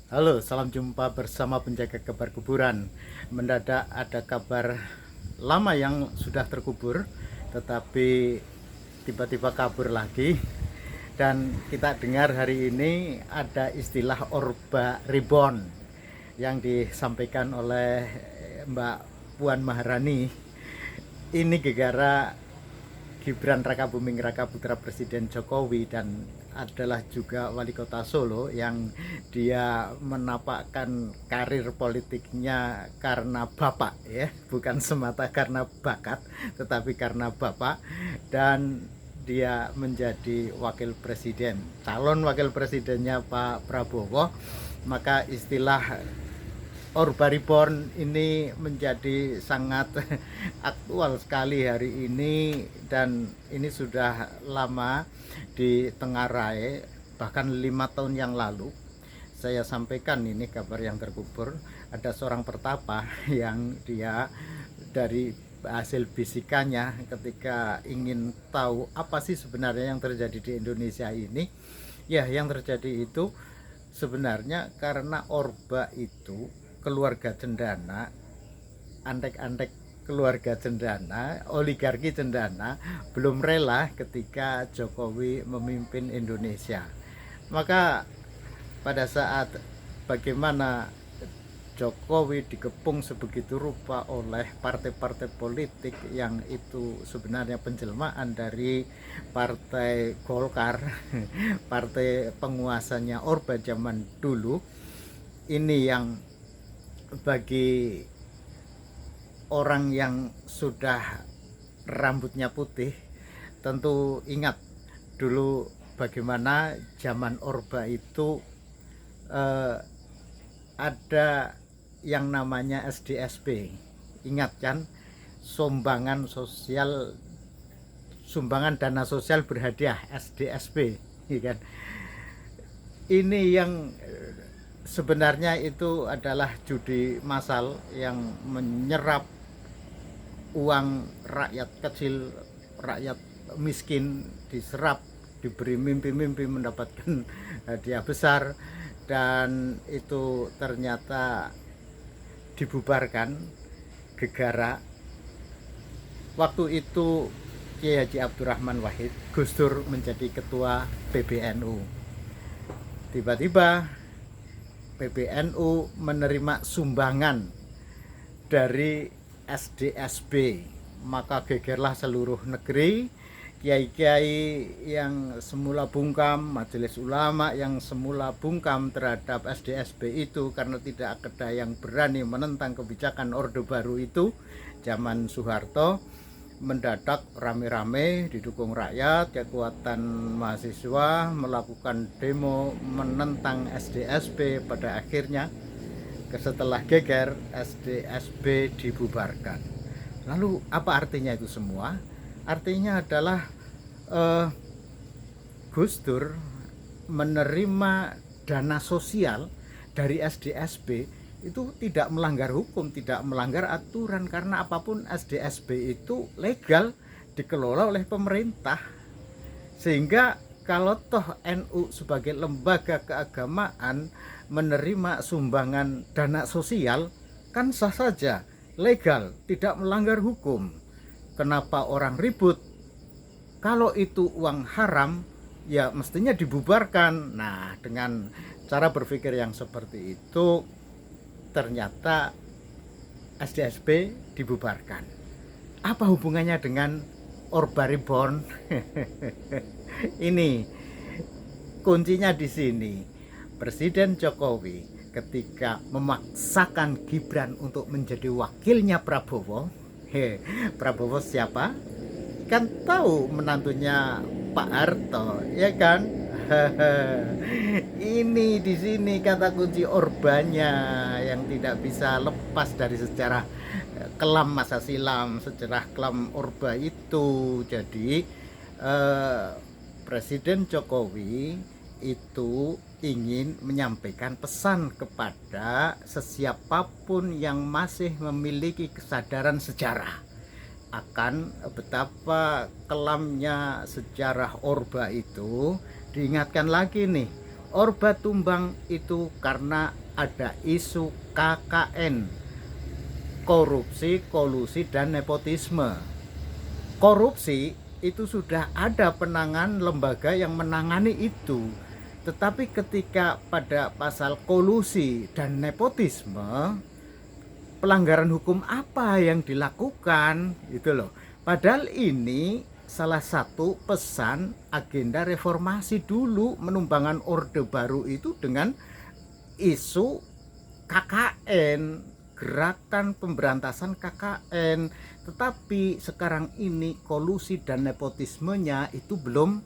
Halo, salam jumpa bersama penjaga kabar kuburan. Mendadak ada kabar lama yang sudah terkubur, tetapi tiba-tiba kabur lagi. Dan kita dengar hari ini ada istilah Orba Reborn yang disampaikan oleh Mbak Puan Maharani. Ini gegara Gibran Rakabuming Rakaputra Presiden Jokowi dan adalah juga wali kota Solo yang dia menapakkan karir politiknya karena bapak, ya, bukan semata karena bakat tetapi karena bapak. Dan dia menjadi wakil presiden, calon wakil presidennya Pak Prabowo. Maka istilah Orba Reborn ini menjadi sangat aktual sekali hari ini, dan ini sudah lama ditengarai. Bahkan 5 tahun yang lalu saya sampaikan ini kabar yang terkubur. Ada seorang pertapa yang dia dari hasil bisikannya ketika ingin tahu apa sih sebenarnya yang terjadi di Indonesia ini. Ya, yang terjadi itu sebenarnya karena Orba itu keluarga cendana, antek-antek keluarga cendana, oligarki cendana belum rela ketika Jokowi memimpin Indonesia. Maka pada saat bagaimana Jokowi dikepung sebegitu rupa oleh partai-partai politik yang itu sebenarnya penjelmaan dari partai Golkar, partai penguasanya Orba zaman dulu, ini yang bagi orang yang sudah rambutnya putih tentu ingat dulu bagaimana zaman Orba itu ada yang namanya SDSP. Ingat kan, sumbangan sosial, sumbangan dana sosial berhadiah, SDSP, kan? Ini yang sebenarnya itu adalah judi massal yang menyerap uang rakyat kecil, rakyat miskin, diserap, diberi mimpi-mimpi mendapatkan hadiah besar, dan itu ternyata dibubarkan gegara. Waktu itu Kiai Haji Abdurrahman Wahid, Gus Dur, menjadi ketua PBNU. Tiba-tiba PBNU menerima sumbangan dari SDSB, maka gegerlah seluruh negeri. Kiai-kiai yang semula bungkam, majelis ulama yang semula bungkam terhadap SDSB itu karena tidak ada yang berani menentang kebijakan Orde Baru itu zaman Soeharto, mendadak rame-rame didukung rakyat, kekuatan mahasiswa melakukan demo menentang SDSB. Pada akhirnya setelah geger, SDSB dibubarkan. Lalu apa artinya itu semua? Artinya adalah Gus Dur menerima dana sosial dari SDSB itu tidak melanggar hukum, tidak melanggar aturan, karena apapun SDSB itu legal, dikelola oleh pemerintah. Sehingga kalau toh NU sebagai lembaga keagamaan menerima sumbangan dana sosial, kan sah saja, legal, tidak melanggar hukum. Kenapa orang ribut? Kalau itu uang haram, ya mestinya dibubarkan. Nah, dengan cara berpikir yang seperti itu, ternyata SDSB dibubarkan. Apa hubungannya dengan Orba Reborn? Ini kuncinya di sini. Presiden Jokowi ketika memaksakan Gibran untuk menjadi wakilnya Prabowo, Prabowo siapa? Kan tahu, menantunya Pak Harto, ya kan? Ini di sini kata kunci Orbanya yang tidak bisa lepas dari sejarah kelam masa silam, sejarah kelam Orba itu. Jadi Presiden Jokowi itu ingin menyampaikan pesan kepada sesiapapun yang masih memiliki kesadaran sejarah akan betapa kelamnya sejarah Orba itu. Diingatkan lagi nih, Orba tumbang itu karena ada isu KKN, korupsi, kolusi, dan nepotisme. Korupsi itu sudah ada penanganan lembaga yang menangani itu. Tetapi ketika pada pasal kolusi dan nepotisme, pelanggaran hukum apa yang dilakukan gitu loh. Padahal ini salah satu pesan agenda reformasi dulu, menumbangkan orde baru itu dengan isu KKN, gerakan pemberantasan KKN. Tetapi sekarang ini kolusi dan nepotismenya itu belum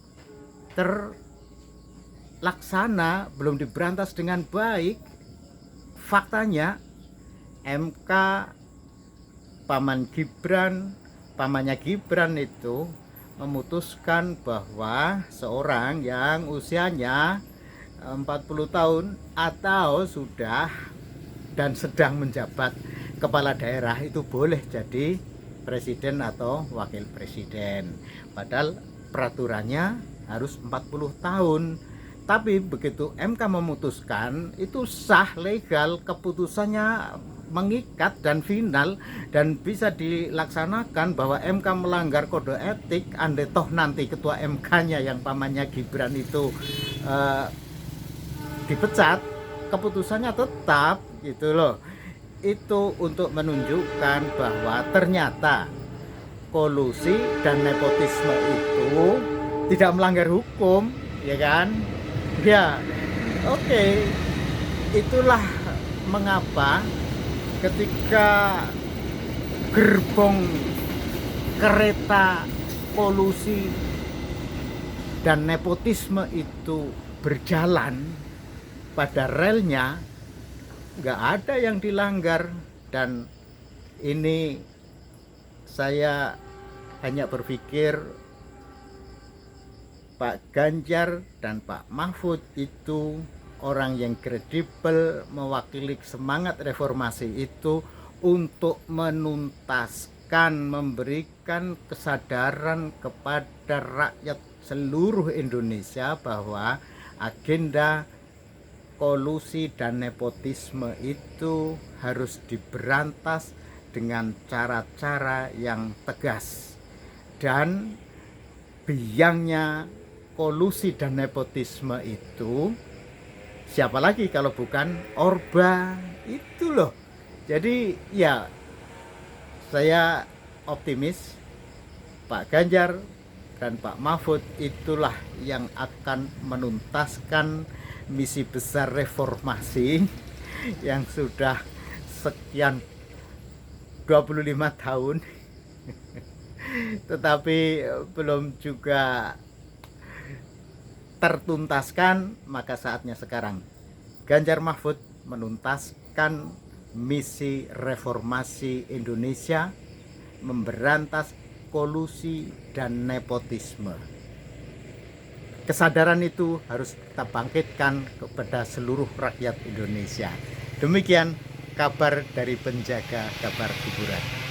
terlaksana, belum diberantas dengan baik. Faktanya MK pamannya Gibran itu memutuskan bahwa seorang yang usianya 40 tahun atau sudah dan sedang menjabat kepala daerah itu boleh jadi presiden atau wakil presiden. Padahal peraturannya harus 40 tahun. Tapi begitu MK memutuskan, itu sah, legal, keputusannya mengikat dan final dan bisa dilaksanakan bahwa MK melanggar kode etik. Andai toh nanti ketua MK-nya yang pamannya Gibran itu dipecat, keputusannya tetap gitu loh. Itu untuk menunjukkan bahwa ternyata kolusi dan nepotisme itu tidak melanggar hukum, ya kan? Ya, oke. Itulah mengapa ketika gerbong kereta kolusi dan nepotisme itu berjalan pada relnya, nggak ada yang dilanggar. Dan ini saya hanya berpikir Pak Ganjar dan Pak Mahfud itu orang yang kredibel, mewakili semangat reformasi itu untuk menuntaskan, memberikan kesadaran kepada rakyat seluruh Indonesia bahwa agenda kolusi dan nepotisme itu harus diberantas dengan cara-cara yang tegas. Dan biangnya kolusi dan nepotisme itu siapa lagi kalau bukan Orba itu loh. Jadi ya, saya optimis Pak Ganjar dan Pak Mahfud itulah yang akan menuntaskan misi besar reformasi yang sudah sekian 25 tahun tetapi belum juga tertuntaskan. Maka saatnya sekarang Ganjar Mahfud menuntaskan misi reformasi Indonesia, memberantas kolusi dan nepotisme. Kesadaran itu harus kita bangkitkan kepada seluruh rakyat Indonesia. Demikian kabar dari penjaga kabar hiburan.